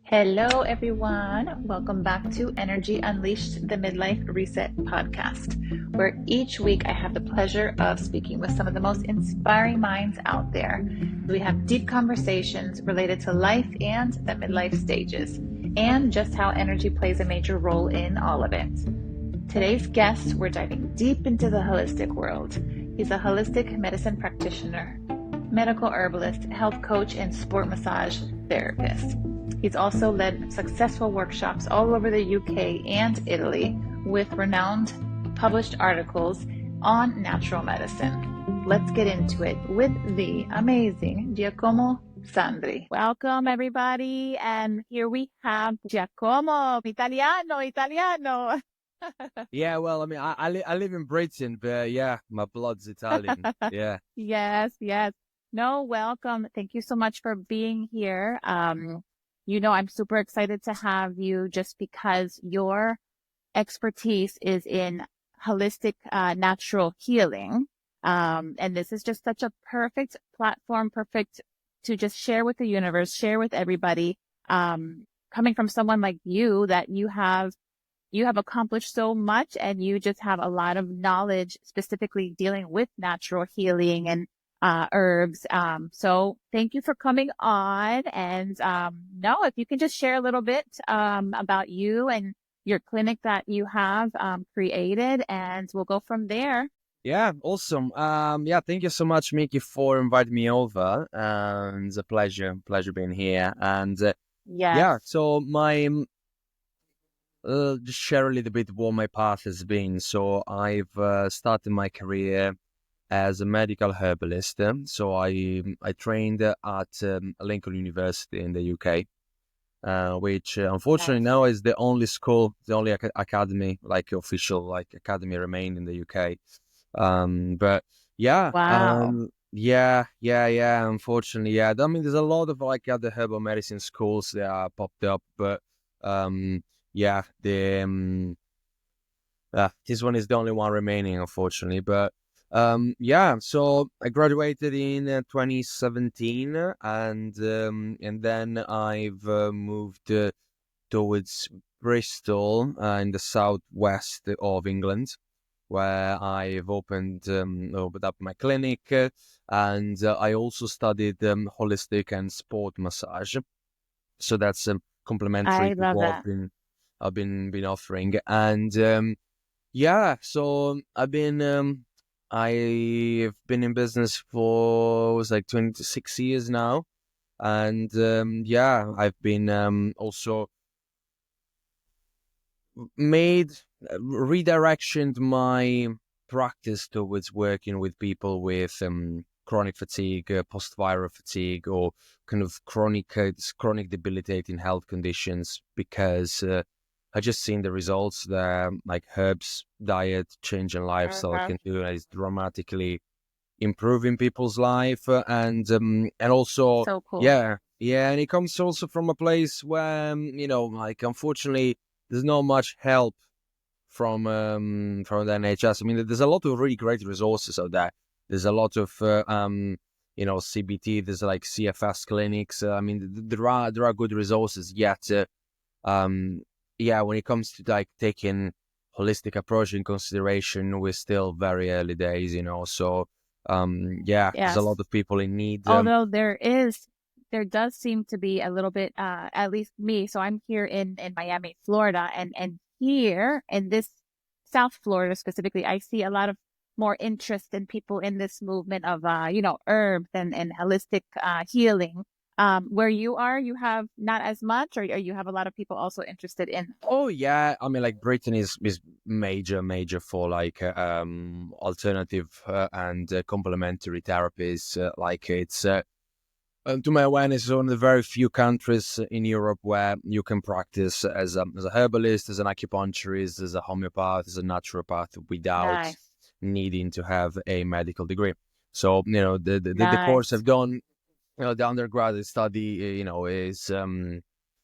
Hello, everyone. Welcome back to Energy Unleashed, the Midlife Reset podcast, where each week I have the pleasure of speaking with some of the most inspiring minds out there. We have deep conversations related to life and the midlife stages, and just how energy plays a major role in all of it. Today's guest, we're diving deep into the holistic world. He's a holistic medicine practitioner, medical herbalist, health coach, and sport massage therapist. He's also led successful workshops all over the UK and Italy with renowned published articles on natural medicine. Let's get into it with the amazing Giacomo Sandri. Welcome, everybody. And here we have Giacomo, Italiano. Yeah, well, I mean, I live in Britain, but yeah, my blood's Italian. Yeah. Yes. No, welcome. Thank you so much for being here. I'm super excited to have you just because your expertise is in holistic, natural healing. And this is just such a perfect platform, perfect to just share with the universe, share with everybody. Coming from someone like you, that you have accomplished so much and you just have a lot of knowledge specifically dealing with natural healing and herbs. So thank you for coming on. And if you can just share a little bit about you and your clinic that you have created, and we'll go from there. Yeah, awesome. Yeah, thank you so much, Michi, for inviting me over. It's a pleasure being here. And Yes. so just share a little bit what my path has been. So I've started my career as a medical herbalist. So I trained at Lincoln University in the UK, which unfortunately now is the only school, the only academy, like official like academy remain in the UK. But yeah, Wow. yeah. Unfortunately, yeah. I mean, there's a lot of like other herbal medicine schools that are popped up, but yeah, this one is the only one remaining, unfortunately. But yeah, so I graduated in 2017, and then I've moved towards Bristol in the southwest of England, where I've opened up my clinic, and I also studied holistic and sport massage. So that's complementary I to love what that. I've been offering. And yeah, so I've been in business for, it was like 26 years now. And yeah, I've been also made redirectioned my practice towards working with people with chronic fatigue, post-viral fatigue, or kind of chronic debilitating health conditions, because I just seen the results that like herbs, diet, change in lifestyle can do, is dramatically improving people's life, and also So cool. yeah, and it comes also from a place where like unfortunately there's not much help from the NHS. I mean, there's a lot of really great resources out there. There's a lot of CBT. There's like CFS clinics. I mean, there are good resources. Yet, yeah, when it comes to like taking holistic approach in consideration, we're still very early days. So yeah, there's a Yes. lot of people in need. Although there does seem to be a little bit, at least me. So I'm here in Miami, Florida, and here in this South Florida specifically, I see a lot of more interest in people in this movement of, herbs and holistic healing. Where you are, you have not as much, or you have a lot of people also interested in. Oh yeah, I mean, like Britain is major for like alternative and complementary therapies. Like it's to my awareness, it's one of the very few countries in Europe where you can practice as a herbalist, as an acupuncturist, as a homeopath, as a naturopath without Nice, needing to have a medical degree. So the course nice. I've done, the undergraduate study, is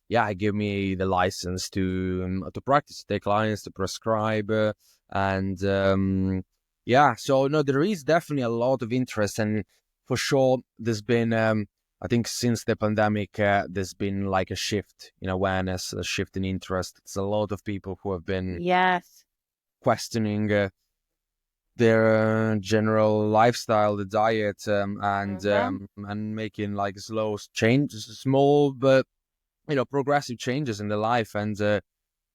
yeah, give me the license to practice, take clients, to prescribe, and yeah. So no, there is definitely a lot of interest, and for sure, there's been I think since the pandemic, there's been like a shift in awareness, a shift in interest. It's a lot of people who have been Yes. questioning their general lifestyle, the diet, Mm-hmm. and making like slow changes, small but progressive changes in their life. And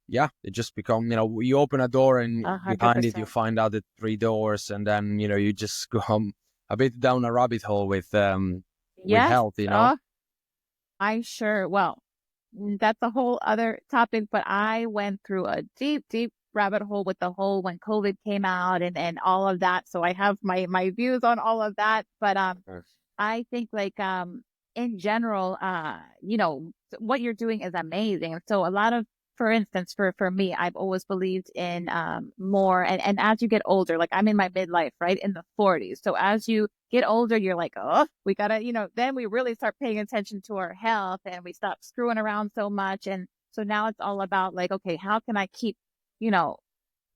yeah, it just become, you open a door and A hundred behind it you percent. find out the three doors, and then you just go a bit down a rabbit hole with Yes. health. Oh, I sure. Well, that's a whole other topic, but I went through a deep, deep rabbit hole with the whole when COVID came out and all of that. So I have my views on all of that. But I think like in general, what you're doing is amazing. So a lot of, for instance, for me, I've always believed in more and as you get older, like I'm in my midlife, right? In the 40s. So as you get older, you're like, oh, we gotta, then we really start paying attention to our health and we stop screwing around so much. And so now it's all about like, okay, how can I keep, you know,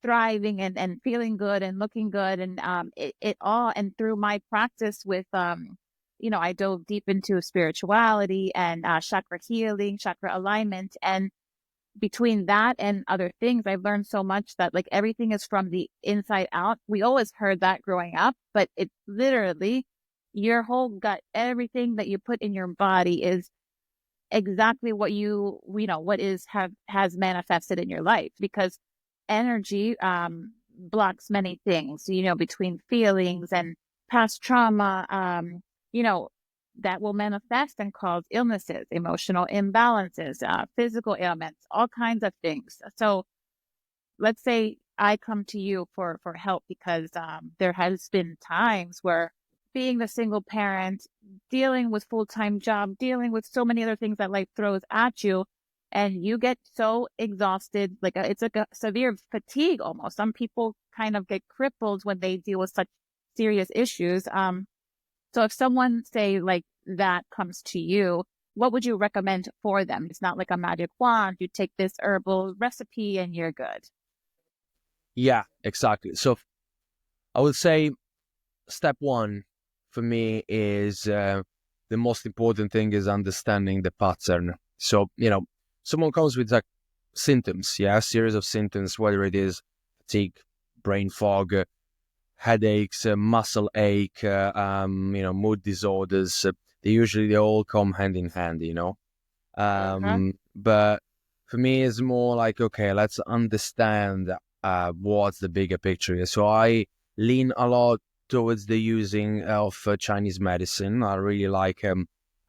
thriving and feeling good and looking good and it all and through my practice with I dove deep into spirituality and chakra healing, chakra alignment, and between that and other things I've learned so much that like everything is from the inside out. We always heard that growing up, but it's literally your whole gut, everything that you put in your body is exactly what what is have has manifested in your life because energy blocks many things, between feelings and past trauma, you know that will manifest and cause illnesses, emotional imbalances, physical ailments, all kinds of things. So let's say I come to you for help because there has been times where being the single parent, dealing with full-time job, dealing with so many other things that life throws at you, and you get so exhausted, like it's like a severe fatigue almost. Some people kind of get crippled when they deal with such serious issues. So if someone say like that comes to you, what would you recommend for them? It's not like a magic wand. You take this herbal recipe and you're good. Yeah, exactly. So I would say step one for me is the most important thing is understanding the pattern. So, someone comes with like symptoms, yeah, a series of symptoms, whether it is fatigue, brain fog, headaches, muscle ache, mood disorders. They all come hand in hand. Uh-huh. But for me, it's more like, okay, let's understand what's the bigger picture here. So I lean a lot towards the using of Chinese medicine. I really like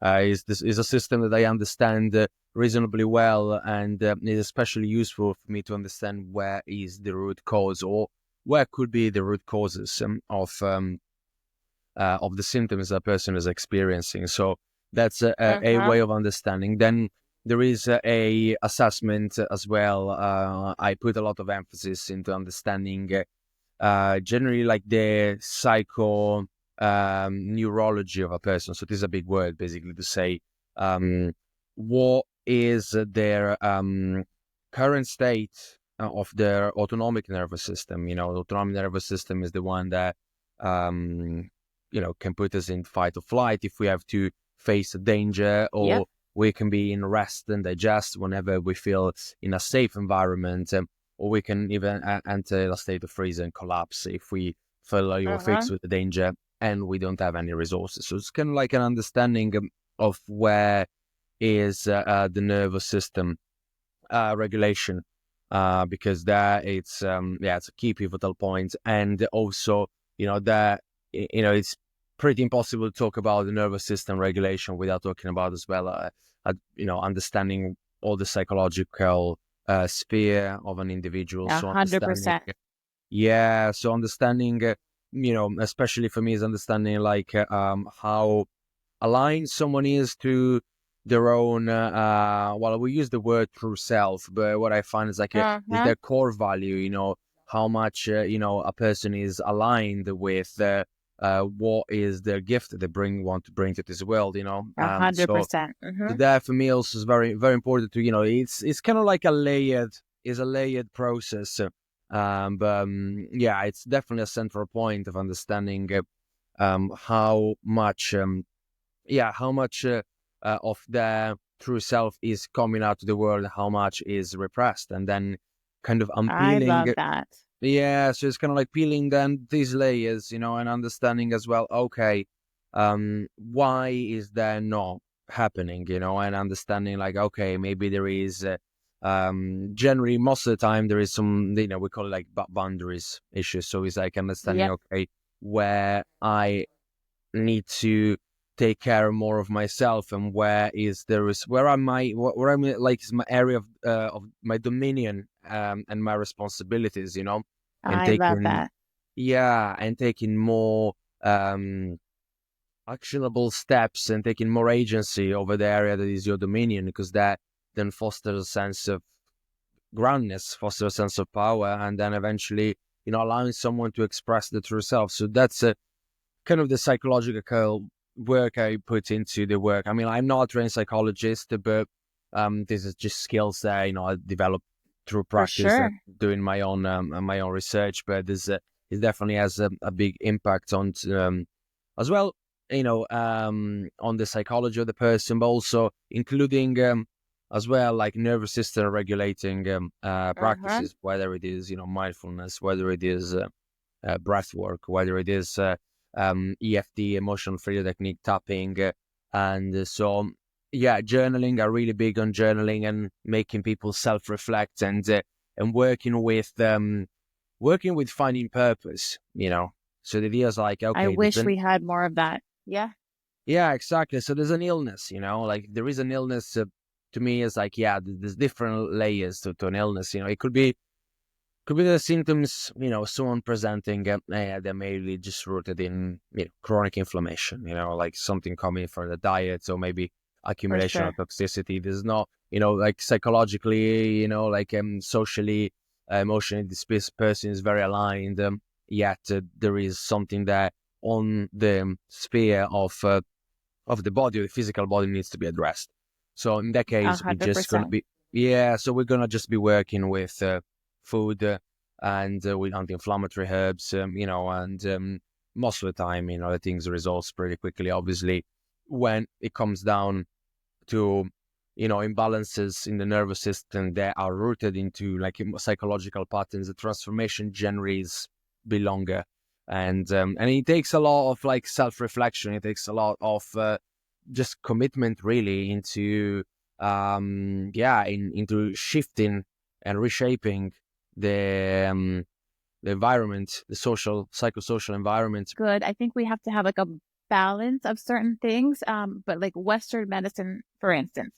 is a system that I understand reasonably well, and is especially useful for me to understand where is the root cause, or where could be the root causes of the symptoms a person is experiencing. So that's a Uh-huh. way of understanding. Then there is a assessment as well. I put a lot of emphasis into understanding generally like the psycho neurology of a person. So this is a big word, basically, to say what is their current state of their autonomic nervous system. The autonomic nervous system is the one that um, can put us in fight or flight if we have to face a danger, Yep. or we can be in rest and digest whenever we feel in a safe environment. Or we can even enter a state of freeze and collapse if we feel you're Uh-huh. fixed with the danger and we don't have any resources. So it's kind of like an understanding of where is the nervous system regulation, because that it's a key pivotal point. And also, that it's pretty impossible to talk about the nervous system regulation without talking about as well understanding all the psychological sphere of an individual. A So hundred understanding, percent. yeah, so understanding, especially for me, is understanding like how aligned someone is to their own well, we use the word true self, but what I find is like is Uh-huh. their core value, how much a person is aligned with what is their gift that they want to bring to this world. A hundred So percent. Mm-hmm. that for me also is very, very important to, it's kind of like a layered process. But yeah, it's definitely a central point of understanding how much how much of their true self is coming out to the world, how much is repressed, and then kind of I unpeeling. love that. Yeah, so it's kind of like peeling then these layers, and understanding as well, okay, why is that not happening, and understanding like, okay, maybe there is, generally most of the time there is some, we call it like boundaries issues. So it's like understanding, Yep. okay, where I need to take care more of myself, and where am I, where I'm like is my area of my dominion, and my responsibilities, and I love taking, that. yeah, and taking more um actionable steps and taking more agency over the area that is your dominion, because that then fosters a sense of groundness, fosters a sense of power, and then eventually, allowing someone to express the true self. So that's kind of the psychological work I put into the work. I mean, I'm not a trained psychologist, but this is just skills that I developed through For practice and sure. doing my own research. But this it definitely has a big impact on as well, on the psychology of the person, but also including as well like nervous system regulating Uh-huh. practices, whether it is mindfulness, whether it is breath work, whether it is EFT, emotional freedom technique, tapping, and so yeah, journaling. Are really big on journaling and making people self-reflect, and working with finding purpose. So the idea is like, I okay, wish we had more of that. Yeah, yeah, exactly. So there's an illness, like there is an illness. To me, is like, yeah, there's different layers to an illness. It could be the symptoms, someone presenting, they're mainly just rooted in, chronic inflammation, like something coming from the diet, or maybe for accumulation of sure. toxicity. There's not, like psychologically, like socially, emotionally, this person is very aligned, yet there is something that on the sphere of the body, the physical body, needs to be addressed. So in that A case, we're hundred just going to percent. be, yeah, so we're going to just be working with food, and with anti-inflammatory herbs, and most of the time, the things resolve pretty quickly. Obviously, when it comes down to, imbalances in the nervous system that are rooted into like psychological patterns, the transformation generally is be longer. And it takes a lot of like self-reflection. It takes a lot of just commitment really into into shifting and reshaping the environment, the psychosocial environment. Good. I think we have to have like a balance of certain things. But like Western medicine, for instance,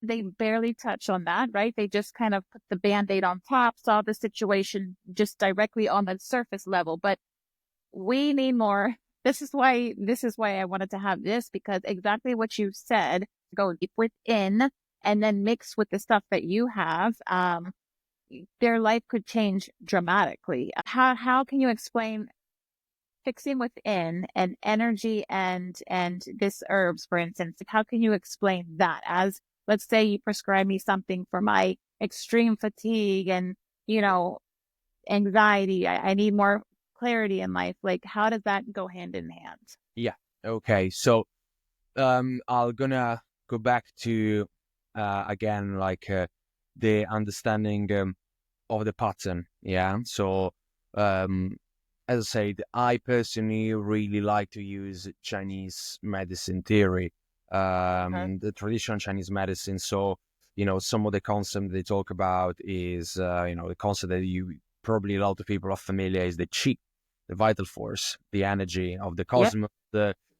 they barely touch on that, right? They just kind of put the band-aid on top, saw the situation just directly on the surface level. But we need more. This is why I wanted to have this, because exactly what you said, go deep within and then mix with the stuff that you have. Their life could change dramatically. How can you explain fixing within and energy and this herbs, for instance? How can you explain that? As let's say you prescribe me something for my extreme fatigue and you know anxiety. I need more clarity in life. Like, how does that go hand in hand? Yeah. Okay. So I'll gonna go back to again like the understanding of the pattern. Yeah. So um, as I said, I personally really like to use Chinese medicine theory, Uh-huh. the traditional Chinese medicine. So some of the concept they talk about is the concept that you probably a lot of people are familiar is the qi, the vital force, the energy of the Yep. cosmos,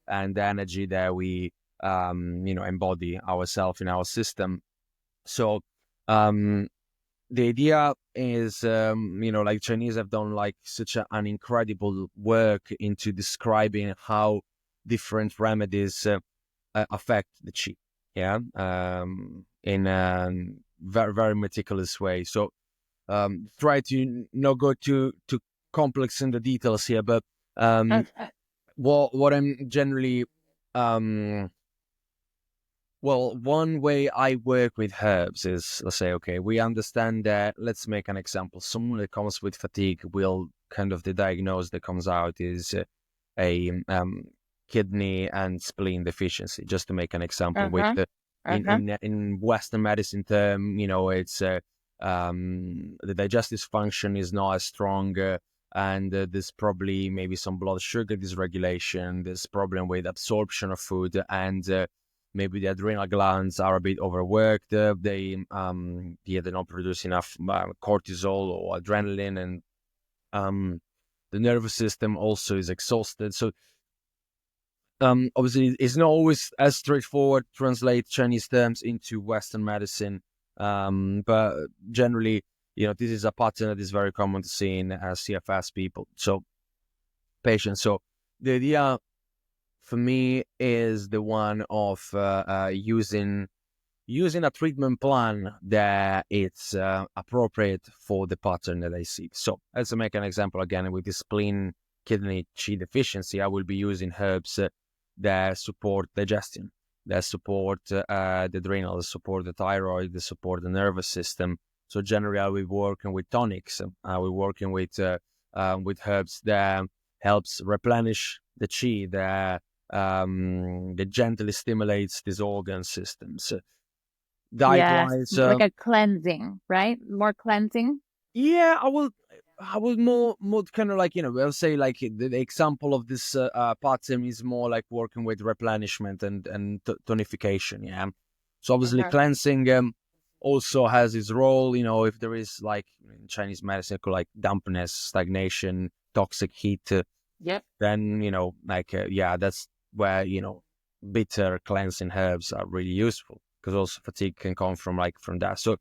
and the energy that we embody ourselves in our system. So um, the idea is, like Chinese have done like such an incredible work into describing how different remedies affect the chi, yeah, in a very very meticulous way. So try to not go too complex in the details here, but um, Uh, what I'm generally um well, one way I work with herbs is, let's say, okay, we understand that. Let's make an example. Someone that comes with fatigue will kind of the diagnose that comes out is a kidney and spleen deficiency. Just to make an example, with Uh-huh. the Uh-huh. in Western medicine term, it's the digestive function is not as strong, and there's probably maybe some blood sugar dysregulation. There's problem with absorption of food, and maybe the adrenal glands are a bit overworked. They don't produce enough cortisol or adrenaline, and the nervous system also is exhausted. So obviously, it's not always as straightforward to translate Chinese terms into Western medicine, but generally, this is a pattern that is very common to see in CFS people, so patients. So the idea for me is the one of using a treatment plan that it's appropriate for the pattern that I see. So let's make an example again with the spleen kidney qi deficiency. I will be using herbs that support digestion, that support the adrenals, support the thyroid, that support the nervous system. So generally, I will be working with tonics. I will be working with herbs that helps replenish the qi, that gently stimulates these organ systems. Diet Yes, wise, like a cleansing, right? More cleansing. yeah, I will more kind of like, I'll say like the example of this pattern is more like working with replenishment and tonification. Yeah, so obviously Uh-huh. cleansing also has its role. If there is, like in Chinese medicine, called like dampness, stagnation, toxic heat, Yep. then like yeah, that's where bitter cleansing herbs are really useful, because also fatigue can come from that. So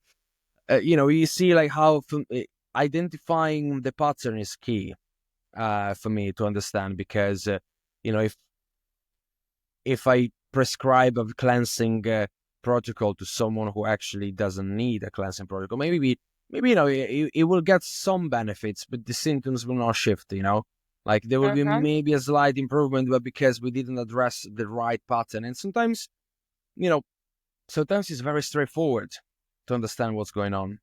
you see like how identifying the pattern is key for me to understand, because if I prescribe a cleansing protocol to someone who actually doesn't need a cleansing protocol, maybe it will get some benefits, but the symptoms will not shift. Like there will be Uh-huh. maybe a slight improvement, but because we didn't address the right pattern. And you know sometimes it's very straightforward to understand what's going on.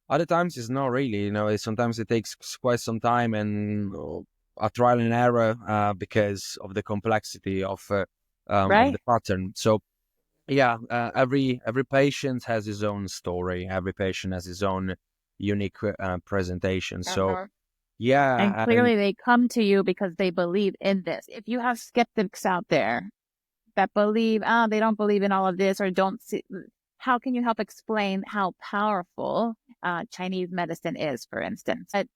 Other times it's not really. Sometimes it takes quite some time and a trial and error, because of the complexity of the Right. pattern. So yeah, every patient has his own story. Every patient has his own unique presentation. So Uh-huh. And yeah, and clearly they come to you because they believe in this. If you have skeptics out there that believe, they don't believe in all of this or don't see, how can you help explain how powerful Chinese medicine is, for instance? That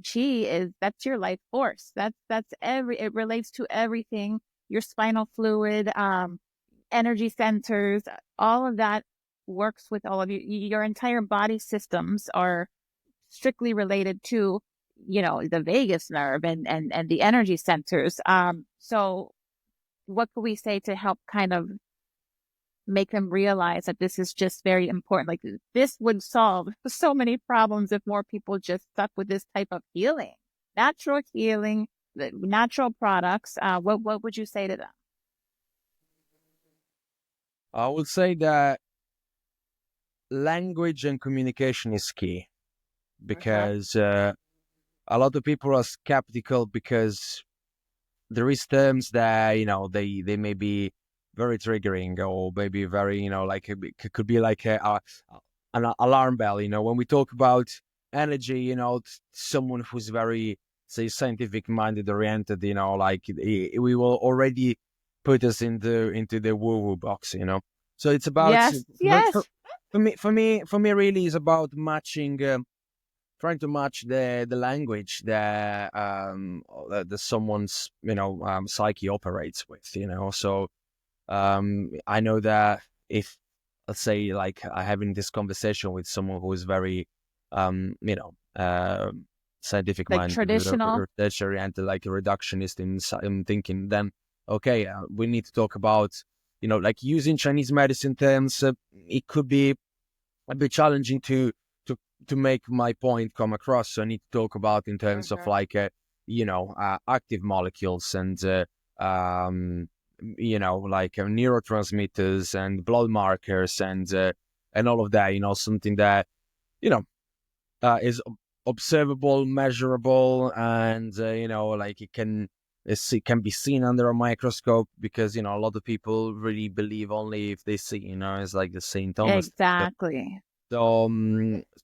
Qi is, that's your life force. It relates to everything, your spinal fluid, energy centers, all of that works with all of you. Your entire body systems are strictly related to, the vagus nerve and the energy centers. So what could we say to help kind of make them realize that this is just very important? Like this would solve so many problems if more people just stuck with this type of healing, the natural products. What would you say to them? I would say that language and communication is key, Uh-huh. because a lot of people are skeptical, because there is terms that they may be very triggering, or maybe very like it could be like an alarm bell. When we talk about energy, someone who's very, say, scientific minded, oriented, like we will already put us into the woo woo box. So it's about, Yes, but for, yes. for me really is about matching, trying to match the language that someone's psyche operates with. So I know that if, let's say, like I having this conversation with someone who is very scientific Like minded, traditional. research oriented, like a reductionist in thinking, then okay, we need to talk about like using Chinese medicine terms. It could be a bit challenging to to make my point come across. So I need to talk about in terms of Uh-huh. like active molecules, and like neurotransmitters and blood markers, and all of that. Something that you know is observable, measurable, and like it can it can be seen under a microscope, because a lot of people really believe only if they see, it's like the Saint Thomas. Exactly. So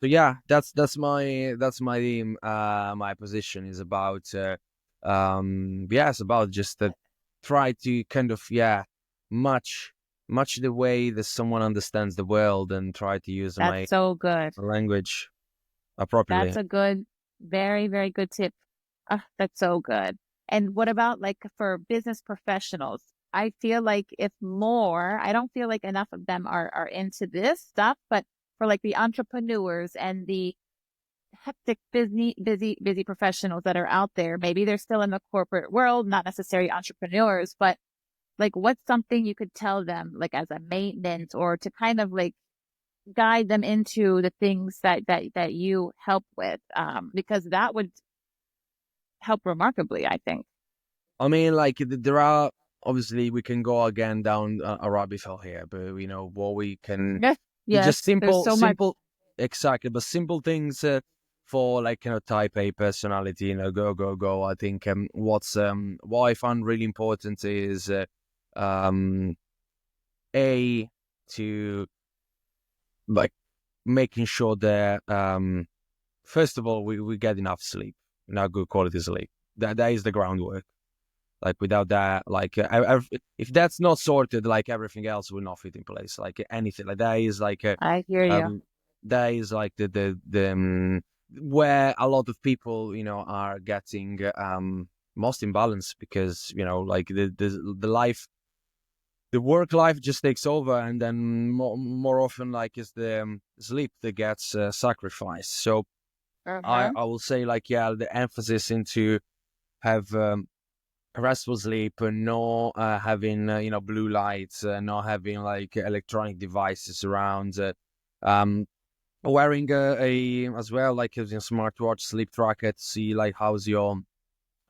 yeah, that's my position is about it's about just try to kind of much much the way that someone understands the world, and try to use That's my so good. language appropriately. That's a good, very, very good tip. That's so good. And what about like for business professionals? I feel like if more, I don't feel like enough of them are into this stuff, but for like the entrepreneurs and the hectic, busy professionals that are out there, maybe they're still in the corporate world, not necessarily entrepreneurs, but like what's something you could tell them like as a maintenance or to kind of like guide them into the things that you help with because that would help remarkably, I think. I mean, like there are, obviously we can go again down a rabbit hole here, but what we can Yes, just yes, there's so much. simple, exactly, but simple things for like type A personality, go. I think what I find really important is um a to like making sure that first of all we get enough sleep, good quality sleep. That is the groundwork. Like without that, like if that's not sorted, like everything else will not fit in place. Like anything, like that is like I hear you. um, that is like the where a lot of people are getting most imbalance, because like the life, the work life just takes over, and then more often like is the sleep that gets sacrificed. So Uh-huh. I will say like the emphasis into have restful sleep, no having blue lights, not having like electronic devices around, um wearing a as well like a smartwatch sleep tracker to see like how's your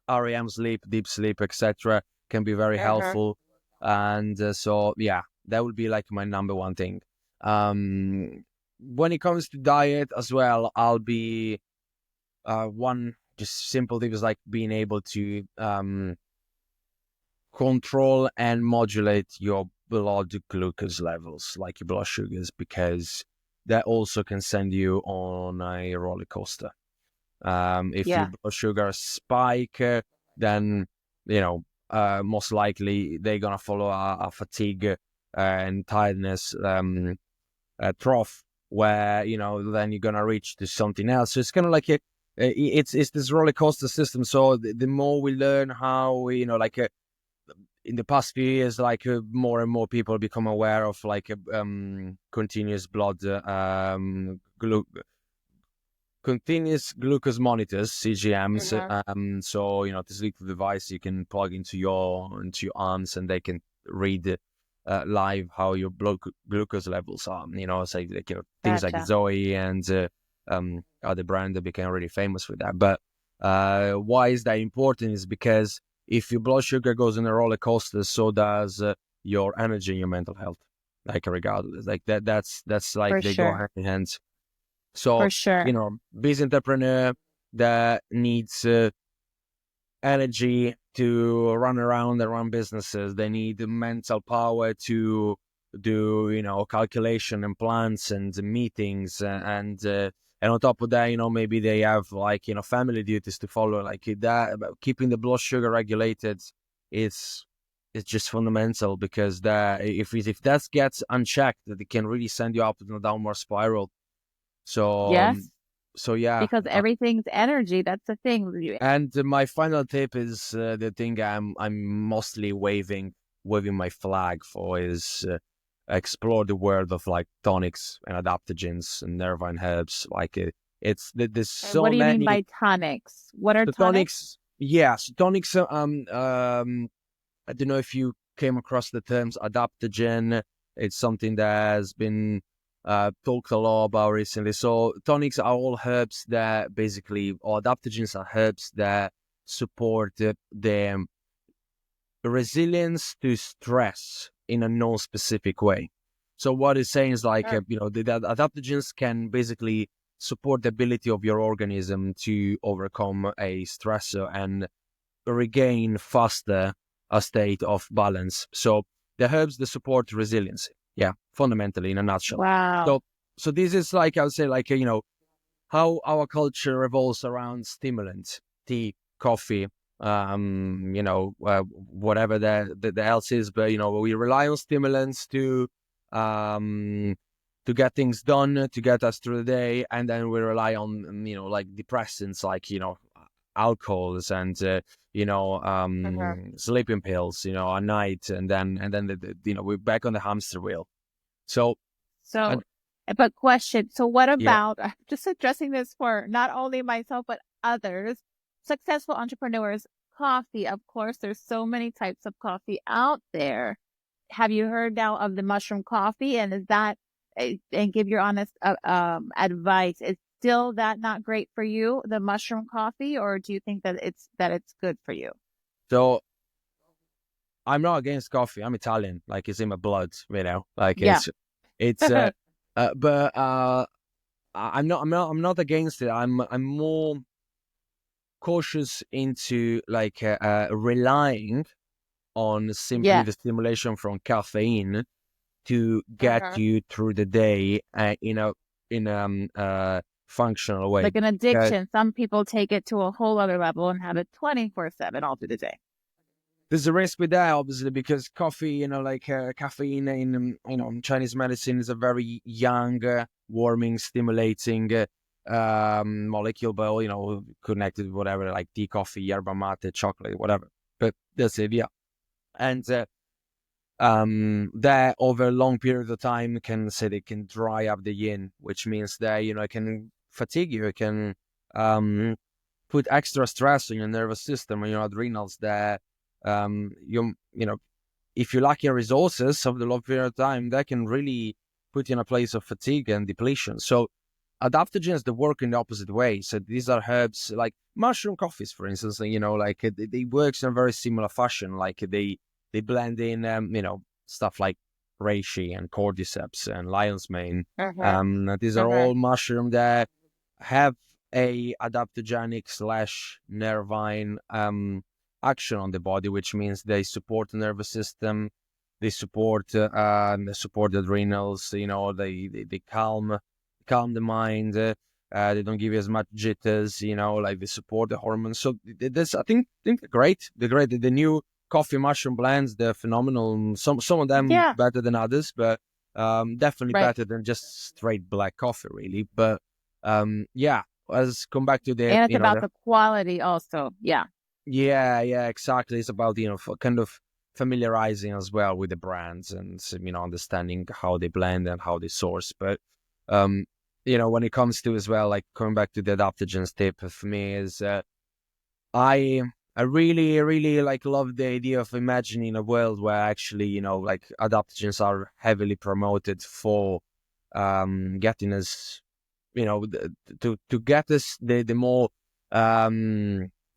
REM sleep, deep sleep, etc. can be very Uh-huh. helpful. And so yeah, that would be like my number one thing. When it comes to diet as well, I'll be one just simple thing is like being able to control and modulate your blood glucose levels, like your blood sugars, because that also can send you on a roller coaster. If your Yeah. blood sugar spike, then most likely they're gonna follow a fatigue and tiredness trough, where then you're gonna reach to something else. So it's kind of like it's this roller coaster system. So the more we learn how we, like in the past few years, like more and more people become aware of like continuous blood continuous glucose monitors, CGMs. Uh-huh. So this little device you can plug into your arms, and they can read live how your blood glucose levels are. Say like things like Gotcha. Zoe and other brand that became really famous with that. But why is that important? Is because if your blood sugar goes on a roller coaster, so does your energy and your mental health. Like regardless, like that's like For they go sure. hand in hand. So, For sure. business entrepreneur that needs energy to run around and run businesses, they need the mental power to do, calculation and plans and meetings, and on top of that, maybe they have like, family duties to follow, like that. Keeping the blood sugar regulated is it's just fundamental, because that if that gets unchecked, that it can really send you up in a downward spiral. So, Yes, so yeah. because everything's energy. That's the thing. And my final tip is the thing I'm mostly waving my flag for is explore the world of like tonics and adaptogens and nervine herbs. Like there's And so what do you mean many. by tonics? What are The tonics? tonics, yes, tonics. I don't know if you came across the terms adaptogen. It's something that has been talked a lot about recently. So tonics are all herbs that basically, or adaptogens are herbs that support the resilience to stress in a non-specific way. So what it's saying is like, Sure. the adaptogens can basically support the ability of your organism to overcome a stressor, and regain faster a state of balance. So the herbs that support resiliency. Yeah, fundamentally in a nutshell. Wow. So this is like I would say like how our culture revolves around stimulants, tea, coffee, whatever the else is, but we rely on stimulants um to get things done, to get us through the day, and then we rely on like depressants, like alcohols and Uh-huh. sleeping pills, at night, and then we're back on the hamster wheel. So So, and but question, so what yeah. about, I'm just addressing this for not only myself, but others, successful entrepreneurs, coffee, of course, there's so many types of coffee out there. Have you heard now of the mushroom coffee? And is that, and give your honest advice, is still that not great for you, the mushroom coffee, or do you think that it's good for you? So I'm not against coffee. I'm Italian. Like it's in my blood, Like Yeah. it's but I'm not against it. I'm more cautious into like relying on simply Yeah. the stimulation from caffeine to get Uh-huh. you through the day in a functional way. Like an Uh, addiction. Some people take it to a whole other level and have it 24/7 all through the day. there's a risk with that, obviously, because coffee, like caffeine in Chinese medicine is a very young, warming, stimulating molecule, but connected with whatever, like tea, coffee, yerba mate, chocolate, whatever. But that's it, yeah. And that over a long period of time it can dry up the yin, which means that it can fatigue you, it can put extra stress on your nervous system and your adrenals that if you lack your resources over the long period of time, that can really put you in a place of fatigue and depletion. So adaptogens that work in the opposite way. So these are herbs like mushroom coffees, for instance. Like they works in a very similar fashion. Like they blend in stuff like reishi and cordyceps and lion's mane. Uh-huh. These are Uh-huh. all mushroom that have a adaptogenic slash nervine action on the body, which means they support the nervous system, they support the adrenals. They calm the mind. They don't give you as much jitters. Like they support the hormones. So this, I think they're great. The new coffee mushroom blends, they're phenomenal. Some of them Yeah. better than others, but definitely Right. better than just straight black coffee, really. But yeah, let's come back to And it's about the quality also. Yeah. yeah, exactly. It's about, kind of familiarizing as well with the brands and, understanding how they blend and how they source. But, um, when it comes to as well, like coming back to the adaptogens tip for me is, I, I really, really like love the idea of imagining a world where actually, like adaptogens are heavily promoted for, getting us to get us the more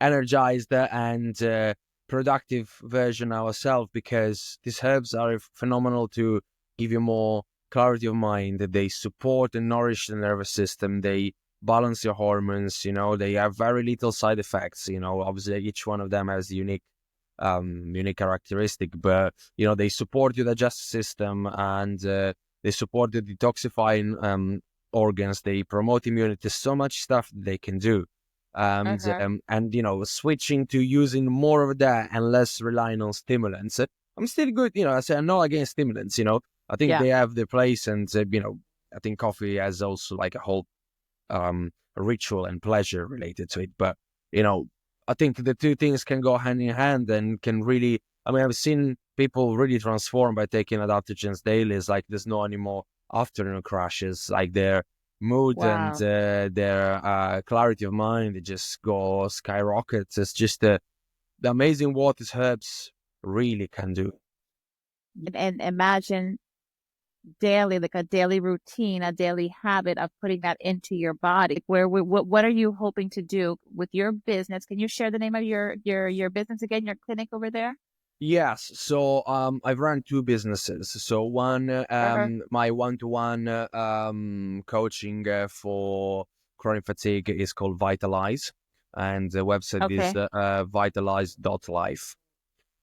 energized and productive version ourselves, because these herbs are phenomenal to give you more clarity of mind. They support and nourish the nervous system. They balance your hormones. They have very little side effects. Obviously each one of them has unique characteristic, but they support your digestive system, and they support the detoxifying organs. They promote immunity. So much stuff they can do. Uh-huh. And switching to using more of that and less relying on stimulants. I'm still good. I say I'm not against stimulants. I think Yeah. they have their place, and I think coffee has also like a whole ritual and pleasure related to it. But you know, I think the two things can go hand in hand and can really. I mean, I've seen people really transform by taking adaptogens daily. It's like there's no anymore afternoon crashes. Like their mood and Wow. their clarity of mind, it just go skyrockets. It's just the amazing what these herbs really can do. And imagine daily, like a daily routine, a daily habit of putting that into your body. What are you hoping to do with your business? Can you share the name of your business again, your clinic over there? Yes, so I've run two businesses. So one, Uh-huh. my one-to-one coaching for chronic fatigue is called Vitalize. and the website is Okay. vitalize.life.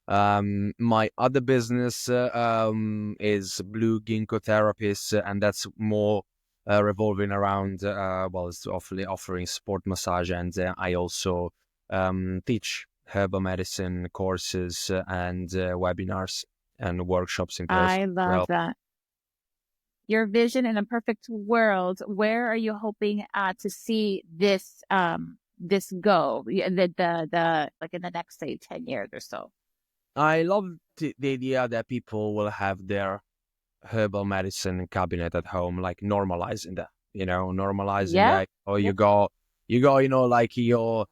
My other business is Blue Ginkgo Therapies, and that's more revolving around, well, it's offering sport massage, and I also teach herbal medicine courses and webinars and workshops in person I as love well. that. Your vision in a perfect world, where are you hoping to see this go? The like in the next, say, 10 years or so. I love the idea that people will have their herbal medicine cabinet at home, like normalizing that, normalizing Yeah. that. Or Yeah. like your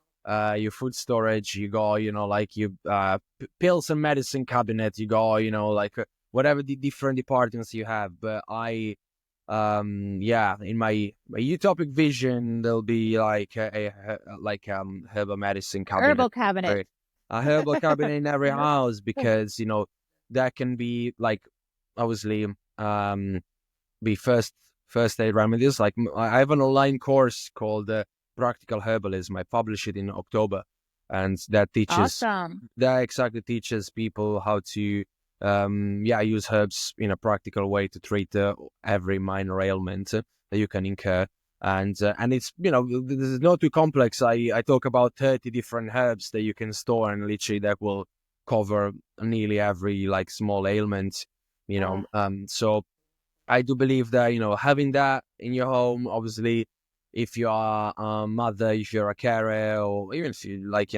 food storage, like your pills and medicine cabinet, like whatever the different departments you have. But yeah, in my utopic vision, there'll be like herbal medicine cabinet, Herbal cabinet. right? A herbal cabinet in every house, because that can be like, obviously, um be first aid remedies. Like, I have an online course called Practical Herbalism. I published it in October, and Awesome. that exactly teaches people how to use herbs in a practical way to treat every minor ailment that you can incur. And it's, this is not too complex. I talk about 30 different herbs that you can store, and literally that will cover nearly every like small ailment. So I do believe that, having that in your home, obviously, if you are a mother, if you're a carer, or even if you like,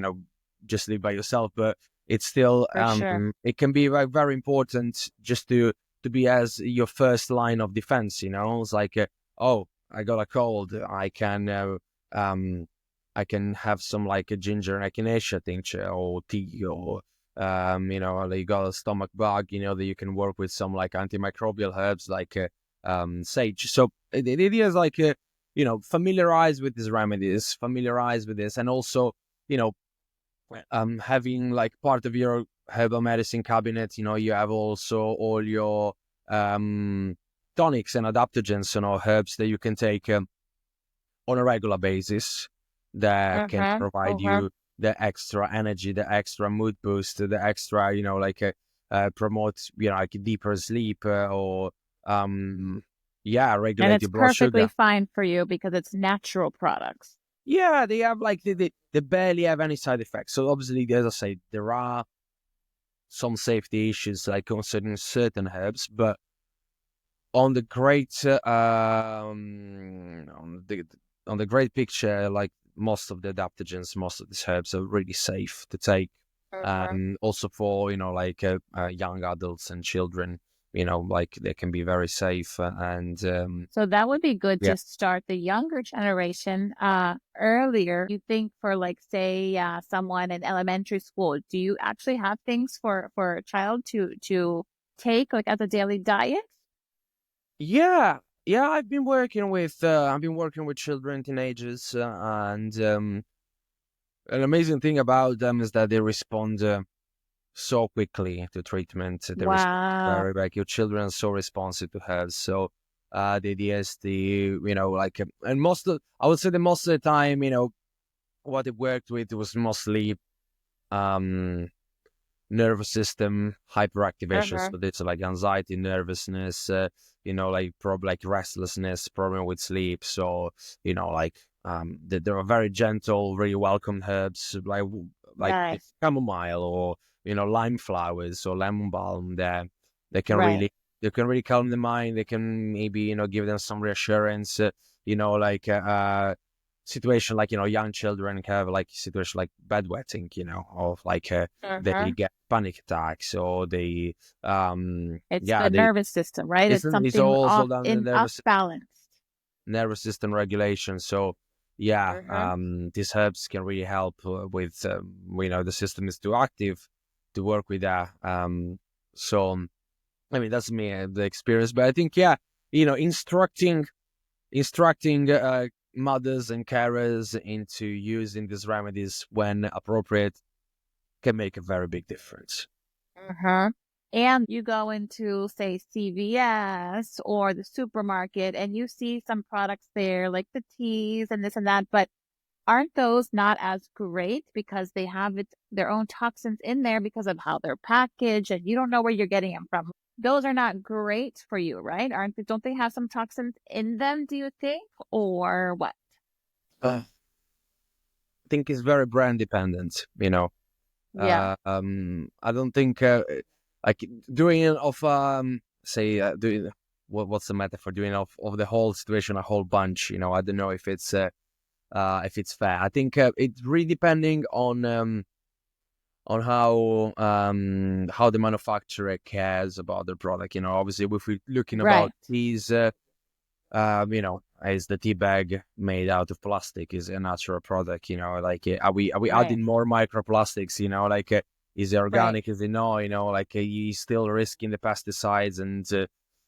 just live by yourself, but it's still, For sure. it can be very, very important just to be as your first line of defense. It's like, oh, I got a cold, um, I can have some like a ginger and echinacea tincture or tea, or you got a stomach bug, that you can work with some like antimicrobial herbs like sage. So the idea is like, familiarize with these remedies, familiarize with this, and also, you know, having like part of your herbal medicine cabinet, you have also all your um, tonics and adaptogens, herbs that you can take on a regular basis, that can Uh-huh. provide Uh-huh. you the extra energy, the extra mood boost, the extra, promote, like deeper sleep, or And regulate it's your blood perfectly sugar. fine for you because it's natural products. Yeah, they have like they barely have any side effects. So obviously, as I say, there are some safety issues like concerning certain herbs, but on the great on the great picture, like most of the adaptogens, most of these herbs are really safe to take, Uh-huh. and also for young adults and children, like they can be very safe, and So that would be good yeah. to start the younger generation earlier. You think for like say someone in elementary school, do you actually have things for a child to take like as a daily diet? Yeah, yeah. I've been working with children, teenagers, and an amazing thing about them is that they respond so quickly to treatment. They respond Wow. very, like your children are so responsive to herbs. So the idea is and I would say that most of the time, what it worked with was mostly um nervous system hyperactivation. Uh-huh. So it's like anxiety, nervousness, like restlessness, problem with sleep. So, there are very gentle, really welcome herbs like the Nice. chamomile, or, lime flowers or lemon balm, that they can Right. really they can really calm the mind. They can maybe, give them some reassurance, like situation like, young children have like situation like bedwetting, of like they Uh-huh. get panic attacks, or they It's yeah the they nervous system, right? It's it's something also off down the in off balance. nervous system regulation. So yeah, Uh-huh. these herbs can really help with the system is too active to work with that. So I mean, that's me, the experience. But I think, yeah, instructing mothers and carers into using these remedies when appropriate can make a very big difference. Uh-huh. And you go into, say, CVS or the supermarket and you see some products there like the teas and this and that, but aren't those not as great because they have their own toxins in there because of how they're packaged and you don't know where you're getting them from? Those are not great for you, right? Don't they have some toxins in them, do you think? Or what? I think it's very brand dependent, you know. Yeah, I don't think like doing it of say doing what's the metaphor, doing of the whole situation a whole bunch, you know. I don't know if it's fair. I think it's really depending on how the manufacturer cares about their product. You know, obviously, if we're looking about right. teas, you know, is the tea bag made out of plastic? Is a natural product? You know, like are we Right, adding more microplastics? You know, like is it right. organic? Is it not? You know, like you still risking the pesticides and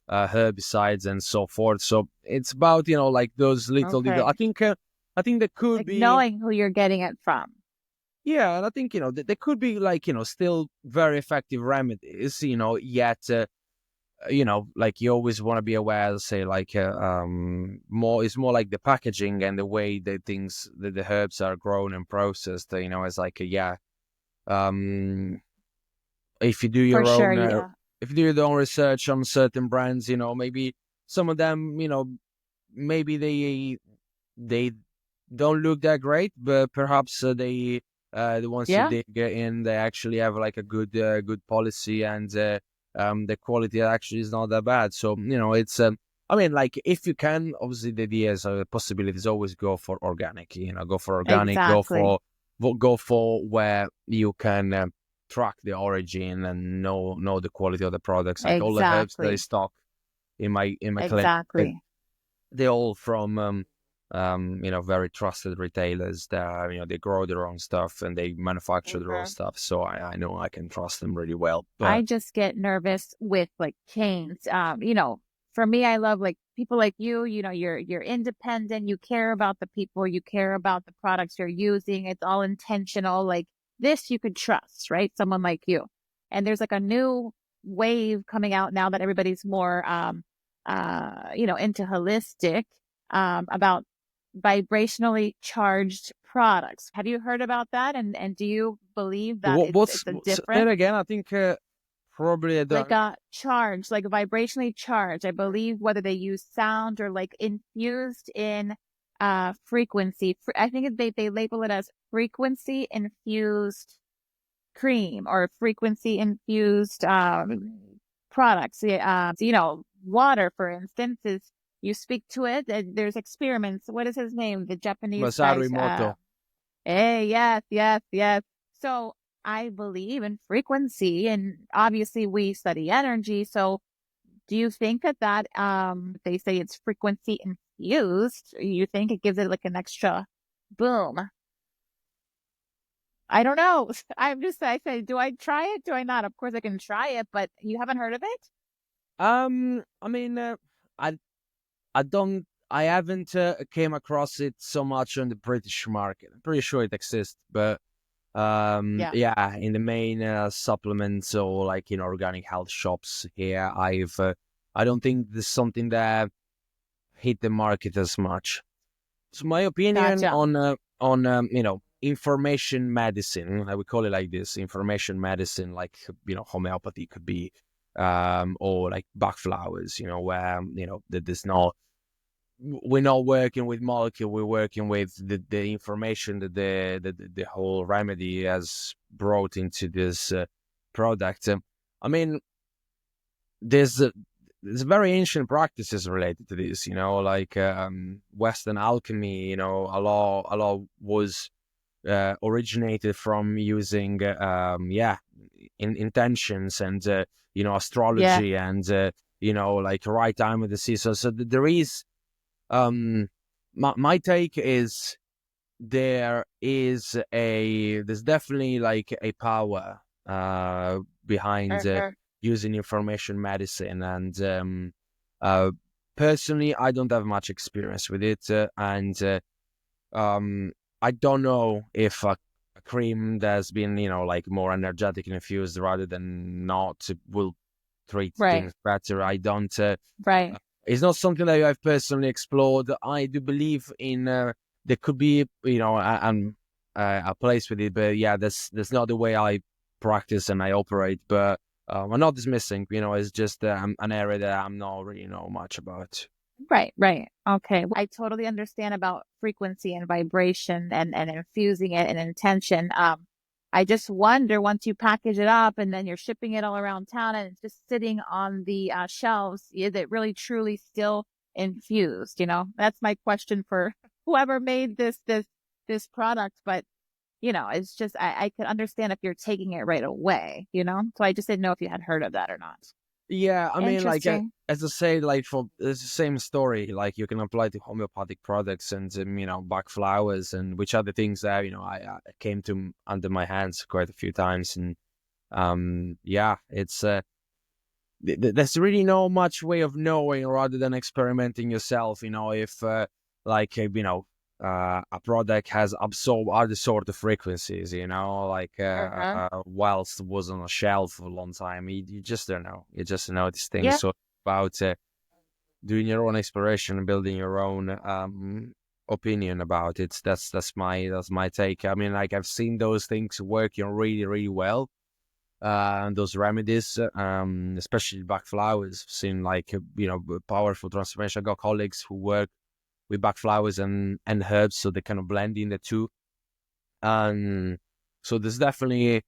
herbicides and so forth. So it's about, you know, like those little details. Okay. I think there could Like be. knowing who you're getting it from. Yeah, and I think, you know, there could be, like, you know, still very effective remedies, you know, yet, you know, like you always want to be aware, say, like, more, it's more like the packaging and the way that the herbs are grown and processed, you know, as like, yeah, um, if you do For your sure, own, yeah. if you do your own research on certain brands, you know, maybe some of them, you know, maybe they don't look that great, but perhaps they the ones you Yeah, dig in, they actually have like a good policy, and the quality actually is not that bad. So, you know, it's I mean, like, if you can, obviously the ideas or the possibilities, always go for organic. You know, go for organic, exactly. go for where you can track the origin and know the quality of the products. Like all the herbs that I Exactly. stock in my clinic, Exactly. they're all from you know, very trusted retailers that, you know, they grow their own stuff and they manufacture their own Mhm. stuff, so I know I can trust them really well. I But just get nervous with like chains. For me, I love like people like you know, you're independent, you care about the people, you care about the products you're using. It's all intentional. Like this you could trust, right? Someone like you. And there's like a new wave coming out now that everybody's more into holistic about vibrationally charged products. Have you heard about that? And do you believe that it's a say it different again. I think probably I like don't. a charge, like a vibrationally charged, I believe, whether they use sound or like infused in frequency. I think they label it as frequency infused cream or frequency infused products. Water, for instance, is you speak to it. There's experiments. What is his name? The Japanese Masaru guys. Emoto. Hey, yes, yes, yes. So I believe in frequency, and obviously we study energy. So do you think that they say it's frequency infused? You think it gives it like an extra boom? I don't know. I say, do I try it? Do I not? Of course I can try it, but you haven't heard of it? I mean, I I don't. I haven't came across it so much on the British market. I'm pretty sure it exists, but Yeah, yeah, in the main supplements or, like, you know, organic health shops here, I don't think there's something that hit the market as much. So my opinion gotcha. on you know, information medicine, I would call it like this, information medicine, like, you know, homeopathy could be, or like Bach flowers, you know, where, you know, that there's no, we're not working with molecule, we're working with the information that the whole remedy has brought into this product. I mean, there's there's very ancient practices related to this, you know, like Western alchemy. You know, a lot was originated from using yeah, intentions and you know, Yeah, astrology and you know, like right time of the season. So there is my take is there's definitely like a power behind uh-huh. using information medicine, and uh personally I don't have much experience with it, and um I don't know if a cream that's been, you know, like more energetic infused rather than not will treat Right, things better. I don't right. it's not something that I've personally explored. I do believe in there could be, a place with it, but yeah, that's not the way I practice and I operate. But I'm not dismissing, it's just an area that I'm not really know much about. Right, right. Okay. I totally understand about frequency and vibration and infusing it and intention. I just wonder once you package it up and then you're shipping it all around town and it's just sitting on the shelves, is it really truly still infused? That's my question for whoever made this product. But it's just I could understand if you're taking it right away. So I just didn't know if you had heard of that or not. Yeah, I mean, like Interesting. as I say, like it's the same story. Like you can apply to homeopathic products and back flowers and which are the things that I came to under my hands quite a few times, and yeah, it's there's really no much way of knowing rather than experimenting yourself. If like a product has absorbed other sort of frequencies, like Uh-huh. whilst it was on a shelf for a long time, you just don't know. You just don't know these things. Yeah. So about doing your own exploration and building your own opinion about it. That's my take. I mean, like I've seen those things working really, really well. And those remedies, especially back flowers, seen like powerful transformation. I got colleagues who work with back flowers and herbs, so they kind of blend in the two. And so there's definitely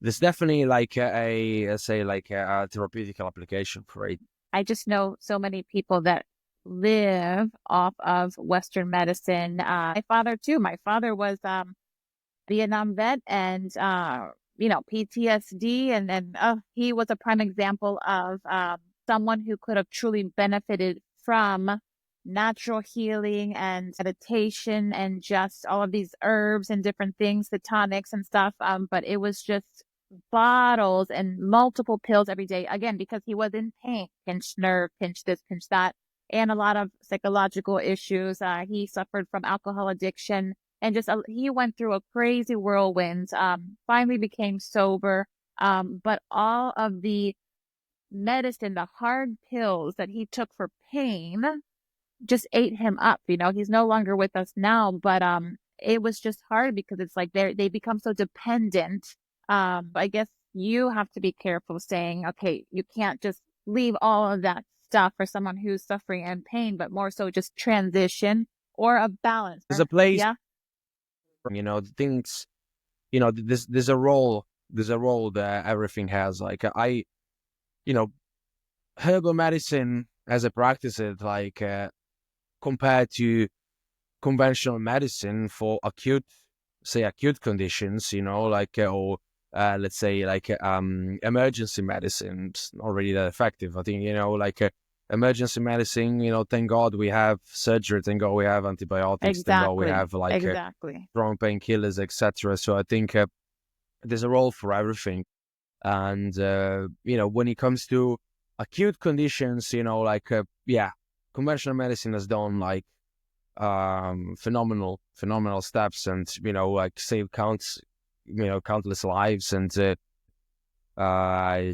like let's say like a therapeutic application for it. I just know so many people that live off of Western medicine. My father too. My father was Vietnam vet and PTSD, and then he was a prime example of someone who could have truly benefited from natural healing and meditation and just all of these herbs and different things, the tonics and stuff. But it was just bottles and multiple pills every day, again, because he was in pain, pinch nerve, pinch this, pinch that, and a lot of psychological issues. He suffered from alcohol addiction and just he went through a crazy whirlwind. Finally became sober. But all of the medicine, the hard pills that he took for pain, just ate him up. He's no longer with us now, but it was just hard because it's like they become so dependent. But I guess you have to be careful saying, okay, you can't just leave all of that stuff for someone who's suffering and pain, but more so just transition or a balance. There's a place, Yeah. the things, there's a role that everything has. Like you know, herbal medicine as I practice it, like compared to conventional medicine for acute conditions, like or let's say like emergency medicine, it's not really that effective. I think like emergency medicine. Thank God we have surgery. Thank God we have antibiotics. Thank God we Exactly. have like Exactly. strong painkillers, etc. So I think there's a role for everything. And when it comes to acute conditions, yeah, conventional medicine has done like phenomenal steps, and like save countless lives, and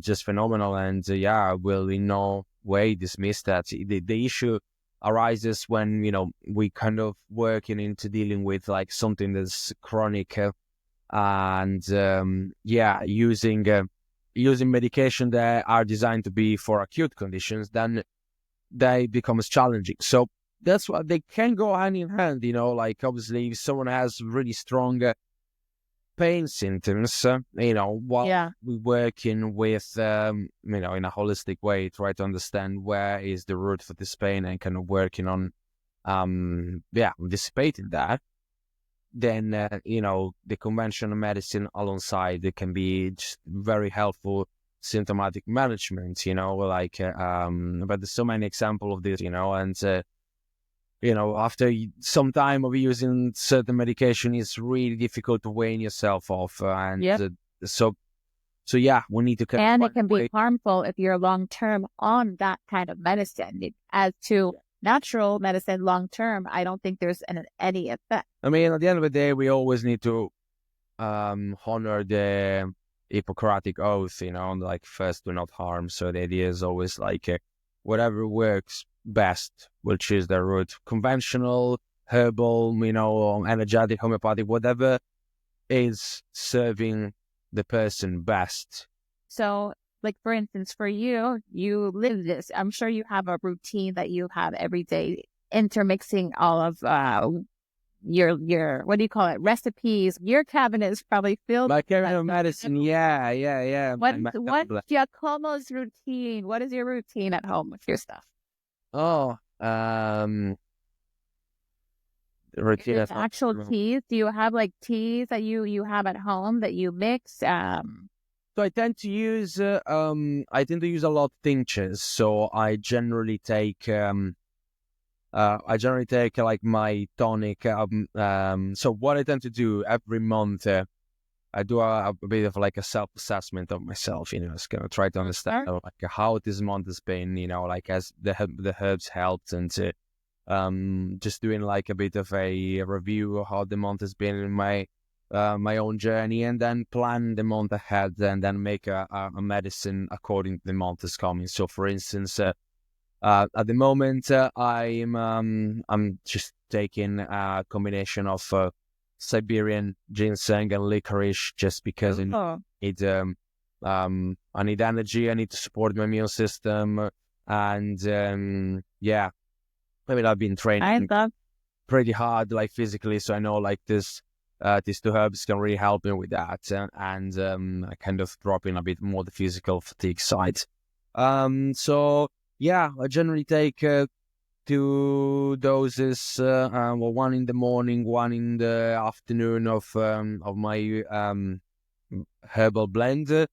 just phenomenal. And yeah, will in no way dismiss that. The issue arises when we kind of working into dealing with like something that's chronic, and yeah, using medication that are designed to be for acute conditions, then they becomes challenging. So that's why they can go hand in hand. Like obviously if someone has really strong pain symptoms, while Yeah. we working with in a holistic way, try to understand where is the root for this pain and kind of working on yeah, dissipating that. Then the conventional medicine alongside it can be just very helpful symptomatic management, like but there's so many examples of this, and after some time of using certain medication, it's really difficult to wean yourself off, and Yep. so yeah, we need to kind of And it find can a be way. harmful if you're long term on that kind of medicine. As to natural medicine long term, I don't think there's any effect. I mean, at the end of the day, we always need to honor the Hippocratic oath, like first do not harm. So the idea is always like whatever works best will choose the route. Conventional herbal, energetic, homeopathic, whatever is serving the person best. So, like for instance, for you, you live this. I'm sure you have a routine that you have every day, intermixing all of your what do you call it, recipes. Your cabinet is probably filled My with cabinet that of stuff. medicine, yeah. What's Giacomo's routine? What is your routine at home with your stuff? Oh, Is routine it at home. actual teas? Do you have like teas that you have at home that you mix? So I tend to use a lot of tinctures. So I generally take like my tonic. So what I tend to do every month, I do a bit of like a self-assessment of myself. Just gonna try to understand like how this month has been. Like as the herbs helped, and just doing like a bit of a review of how the month has been in my own journey, and then plan the month ahead, and then make a medicine according to the month is coming. So, for instance, at the moment, I'm just taking a combination of Siberian ginseng and licorice, just because I need energy. I need to support my immune system, and yeah. I mean, I've been training pretty hard, like physically, so I know like these two herbs can really help me with that, and I kind of drop in a bit more the physical fatigue side. So yeah, I generally take 2 doses, well, one in the morning, one in the afternoon of my herbal blend.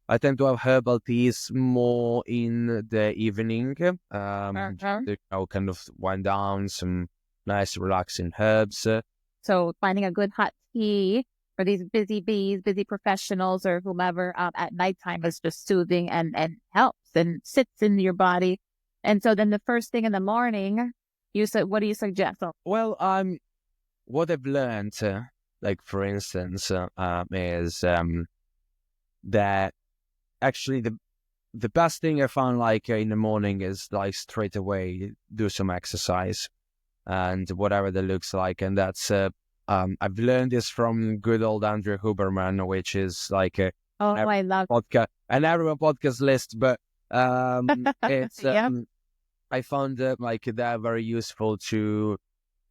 I tend to have herbal teas more in the evening, to kind of wind down, some nice relaxing herbs. So finding a good hot tea for these busy bees, busy professionals, or whomever at nighttime is just soothing and helps and sits in your body. And so then the first thing in the morning, what do you suggest? Well, what I've learned, like for instance, is that actually the best thing I found like in the morning is like straight away do some exercise, and whatever that looks like. And that's I've learned this from good old Andrew Huberman, which is like I love podcast, an everyone podcast list, but it's I found like that very useful to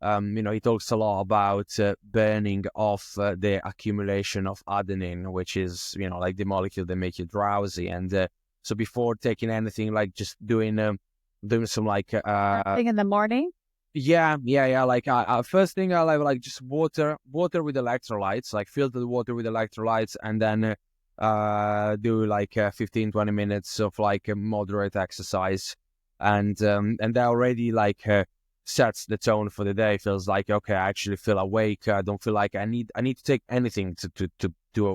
he talks a lot about burning off the accumulation of adenine, which is like the molecule that make you drowsy. And so before taking anything, like just doing some like thing in the morning. Yeah. Like first thing I like just water with electrolytes, like filtered water with electrolytes, and then do like 15-20 minutes of like a moderate exercise, and that already like sets the tone for the day. Feels like, okay, I actually feel awake. I don't feel like I need to take anything to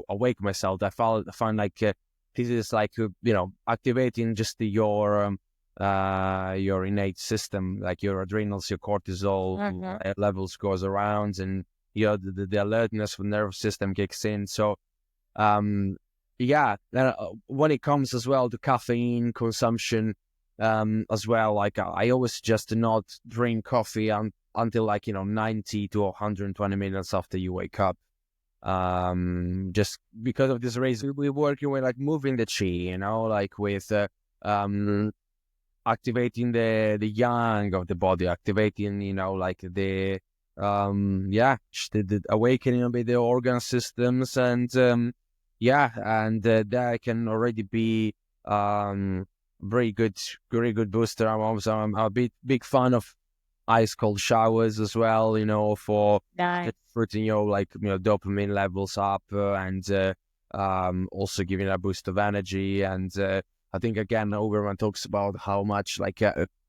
awake myself. I find like this is like activating just your innate system, like your adrenals, your cortisol levels goes around, and the alertness of the nervous system kicks in. So when it comes as well to caffeine consumption, as well, like I always just not drink coffee until like 90 to 120 minutes after you wake up, just because of this reason. We're working with like moving the chi, like with activating the yang of the body, activating like the awakening of the organ systems, and that can already be very good booster. I'm a big fan of ice cold showers as well, for putting dopamine levels up, and also giving a boost of energy. And I think again Oberman talks about how much like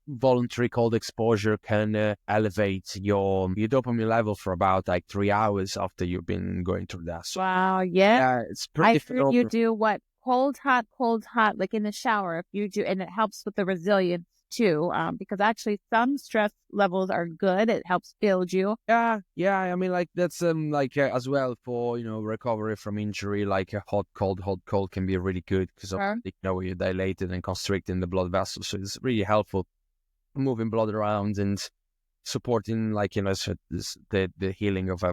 voluntary cold exposure can elevate your dopamine level for about like 3 hours after you've been going through that. So, wow, yeah, it's pretty. I heard you do what? Cold, hot, like in the shower. If you do, and it helps with the resilience too, because actually some stress levels are good. It helps build you. Yeah. I mean, like that's as well for recovery from injury. Like a hot cold can be really good because you're dilated and constricting the blood vessels, so it's really helpful moving blood around. And supporting like, the healing of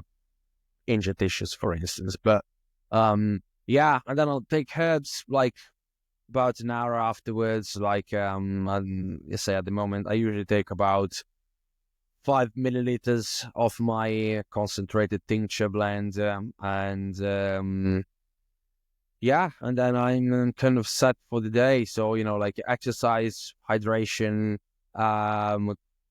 injured tissues, for instance. But yeah, and then I'll take herbs like about an hour afterwards. Like and you say at the moment I usually take about 5 milliliters of my concentrated tincture blend, and yeah, and then I'm kind of set for the day. So, like exercise, hydration,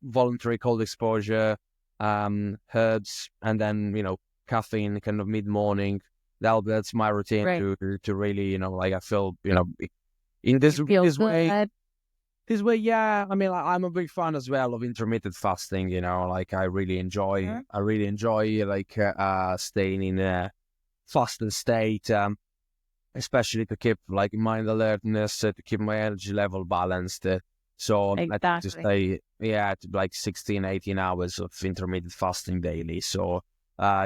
voluntary cold exposure, herbs, and then, caffeine kind of mid-morning. That's my routine Right. to really, like I feel, in this You feel this way. good. This way, yeah. I mean, I'm a big fan as well of intermittent fasting. Like I really enjoy, Mhm. like staying in a fasted state. Especially to keep like mind alertness, to keep my energy level balanced. So I tend to Exactly. stay, to like 16, 18 hours of intermittent fasting daily. So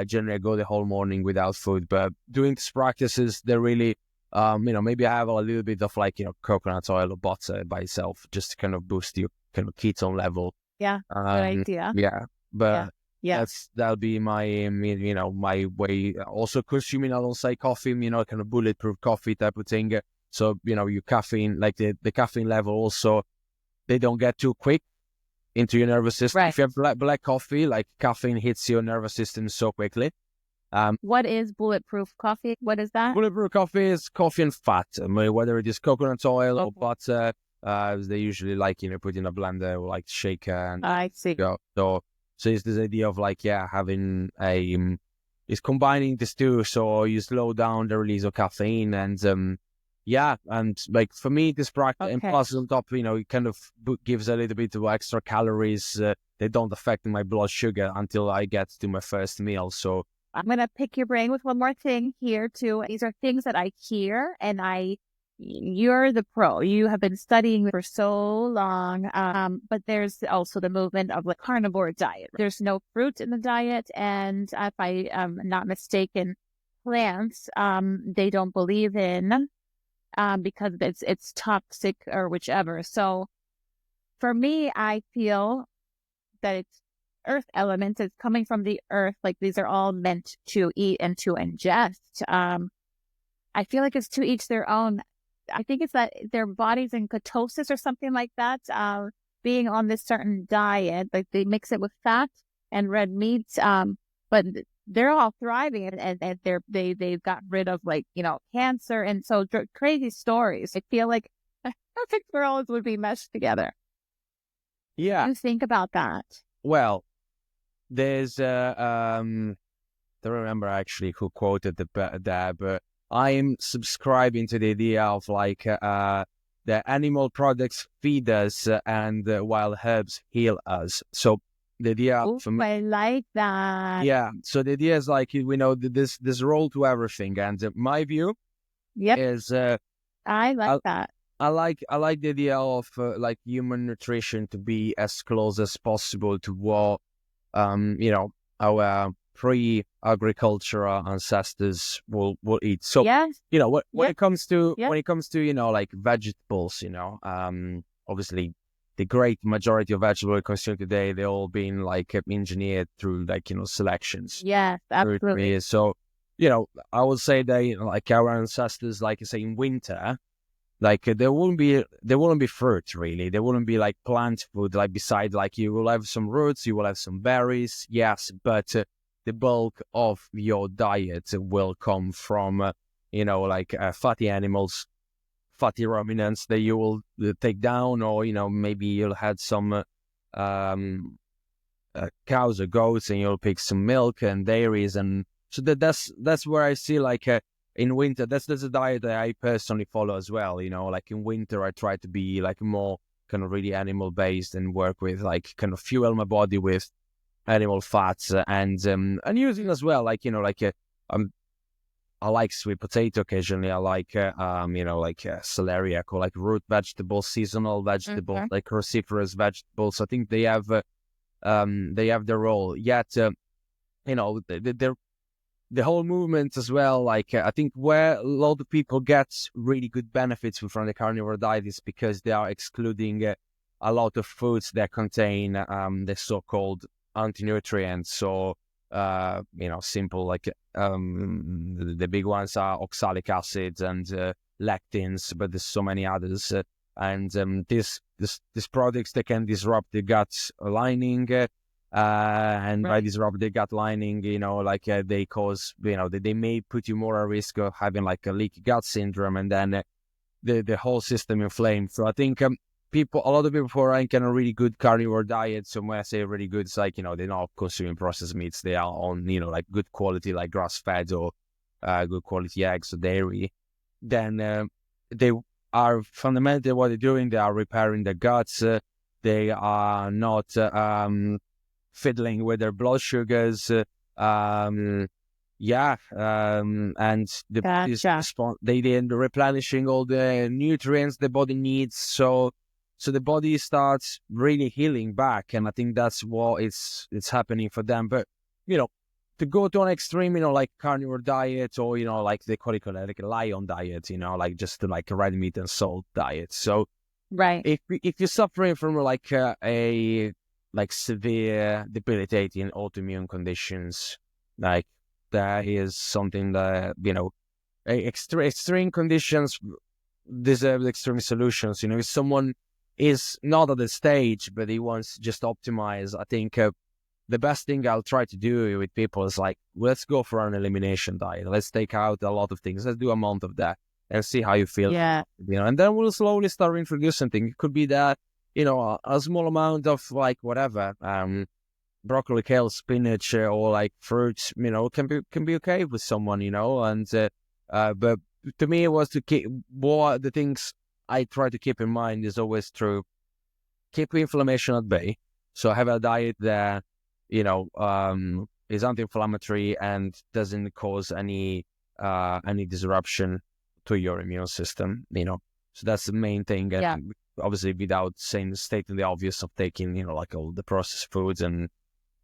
generally I go the whole morning without food, but doing these practices, they're really, maybe I have a little bit of like, coconut oil or butter by itself, just to kind of boost your kind of ketone level. Yeah. Good idea. Yeah, Yeah. but Yeah. that'll be my, my way. Also consuming alongside coffee, kind of bulletproof coffee type of thing. So, your caffeine, like the caffeine level also, they don't get too quick into your nervous system. Right. If you have black coffee, like caffeine hits your nervous system so quickly. What is bulletproof coffee? What is that? Bulletproof coffee is coffee and fat. I mean, whether it is coconut oil or Okay. butter, they usually like, put in a blender or like shaker and I see. go. So it's this idea of like, having it's combining these two. So you slow down the release of caffeine and, and like for me, this practice, and Okay. plus on top, it kind of gives a little bit of extra calories. They don't affect my blood sugar until I get to my first meal. So I'm going to pick your brain with one more thing here too. These are things that I hear and you're the pro. You have been studying for so long. But there's also the movement of the carnivore diet. There's no fruit in the diet. And if I am not mistaken, plants, they don't believe in, because it's toxic or whichever. So for me, I feel that it's earth elements. It's coming from the earth. Like these are all meant to eat and to ingest. I feel like it's to each their own. I think it's that their body's in ketosis or something like that. Being on this certain diet, like they mix it with fat and red meats. But they're all thriving and they've got rid of like, cancer. And so crazy stories. I feel like perfect worlds would be meshed together. yeah, What do you think about that? well, there's don't remember actually who quoted that, but I'm subscribing to the idea of like the animal products feed us and while herbs heal us. So the idea Ooh, for me, I like that. yeah. So the idea is like we know this role to everything, and my view Yep, is I like I, that. I like the idea of like human nutrition to be as close as possible to what our pre-agricultural ancestors will eat. So Yes, when yep, it comes to yep. like vegetables, obviously the great majority of vegetables we consume today, they're all being like engineered through like selections Yes, through absolutely. years. So I would say they like our ancestors, like I say in winter. Like there wouldn't be fruit really. There wouldn't be like plant food. Like beside, like you will have some roots, you will have some berries, yes, but the bulk of your diet will come from like fatty animals, fatty ruminants that you will take down, or maybe you'll had some cows or goats, and you'll pick some milk and dairies, and so that's where I see like. In winter, that's a diet that I personally follow as well. Like in winter, I try to be like more kind of really animal based and work with like kind of fuel my body with animal fats and using as well like I like sweet potato occasionally. I like like celeriac or like root vegetables, seasonal vegetables, Mhm. like cruciferous vegetables. I think they have their role. Yet they're the whole movement as well, like I think where a lot of people get really good benefits from the carnivore diet is because they are excluding a lot of foods that contain the so-called anti-nutrients. So simple like the big ones are oxalic acids and lectins, but there's so many others. And these products, they can disrupt the gut lining, and by disrupt the gut lining, they cause, they may put you more at risk of having like a leaky gut syndrome, and then the whole system inflamed. So I think a lot of people who are on kind of really good carnivore diet, so when I say really good, it's like, they're not consuming processed meats, they are on, like good quality, like grass-fed or good quality eggs or dairy, then they are fundamentally what they're doing, they are repairing the guts, they are not fiddling with their blood sugars, and they end replenishing all the nutrients the body needs, so the body starts really healing back, and I think that's what it's happening for them. But to go to an extreme, like carnivore diet, or like they call it like a lion diet, like just like a red meat and salt diet. So if you're suffering from like a severe debilitating autoimmune conditions, like that is something that extreme conditions deserve extreme solutions. If someone is not at the stage but he wants to just optimize, I think the best thing I'll try to do with people is like, let's go for an elimination diet. Let's take out a lot of things. Let's do a month of that and see how you feel. And then we'll slowly start introducing things. It could be that, a small amount of like whatever, broccoli, kale, spinach, or like fruits, can be okay with someone, and but to me it was to keep what the things I try to keep in mind is always to keep inflammation at bay. So have a diet that is anti-inflammatory and doesn't cause any disruption to your immune system. So that's the main thing. And obviously, without stating the obvious of taking like all the processed foods and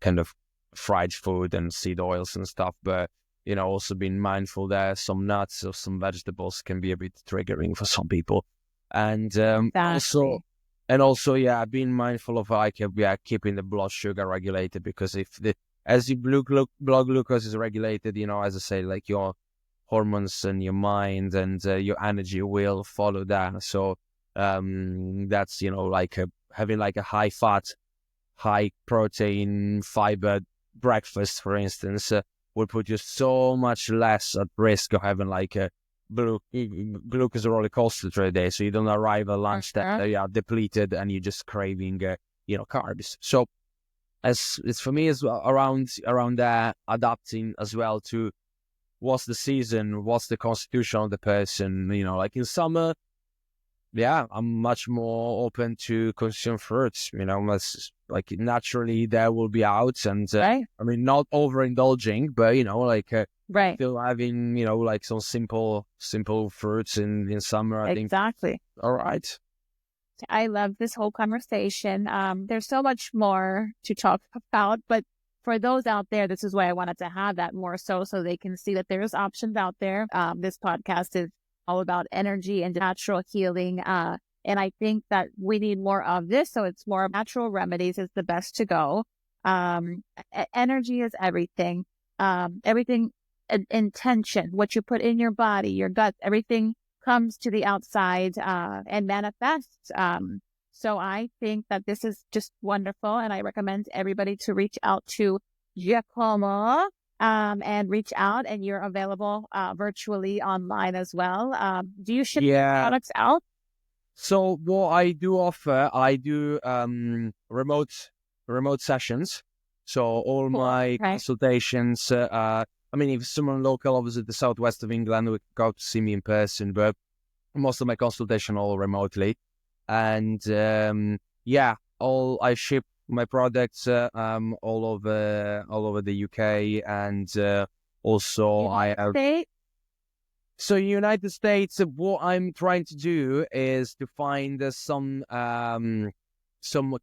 kind of fried food and seed oils and stuff, but also being mindful that some nuts or some vegetables can be a bit triggering for some people, and also being mindful of keeping the blood sugar regulated, because as your blood glucose is regulated, as I say, like your hormones and your mind and your energy will follow that. So that's having like a high fat, high protein, fiber breakfast, for instance, will put you so much less at risk of having like a glucose roller coaster through the day. So you don't arrive at lunch that you are depleted and you're just craving carbs. So it's for me as well around that, adapting as well to what's the season, what's the constitution of the person. Like in summer, I'm much more open to consume fruits. Like naturally there will be outs, and I mean, not overindulging, but still having like some simple fruits in summer. I think exactly. All right. I love this whole conversation. There's so much more to talk about, but for those out there, this is why I wanted to have that more so they can see that there's options out there. This podcast is all about energy and natural healing. And I think that we need more of this. So it's more natural remedies is the best to go. Energy is everything. Everything, intention, what you put in your body, your gut, everything comes to the outside and manifests. So I think that this is just wonderful. And I recommend everybody to reach out to Giacomo and reach out, and you're available virtually online as well. Do you ship products out? So what I do offer, I do remote sessions. So all my consultations, I mean, if someone local, obviously the southwest of England, would go to see me in person, but most of my consultation all remotely. And I ship my products all over the UK, and also I have. So United States, what I'm trying to do is to find some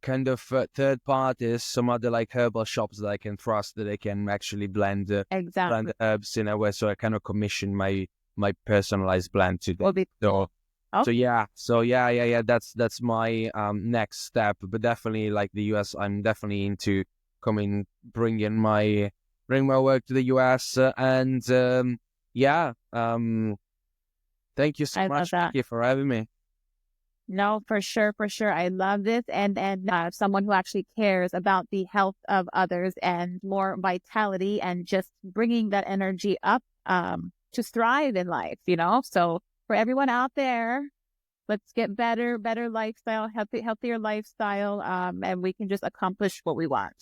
kind of third parties, some other like herbal shops that I can trust, that they can actually blend herbs in a way, so I kind of commission my personalized blend to them. So yeah. That's my next step. But definitely, like the US, I'm definitely into bring my work to the US. And yeah, thank you so I love much, that. Michi, for having me. No, for sure, for sure. I love this, and someone who actually cares about the health of others and more vitality and just bringing that energy up to thrive in life. So for everyone out there, let's get better lifestyle, healthier lifestyle, and we can just accomplish what we want.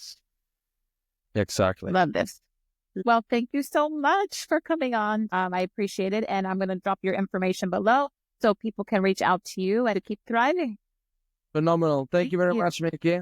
Exactly. Love this. Well, thank you so much for coming on. I appreciate it, and I'm going to drop your information below so people can reach out to you and to keep thriving. Phenomenal. Thank you very you. much, Michi.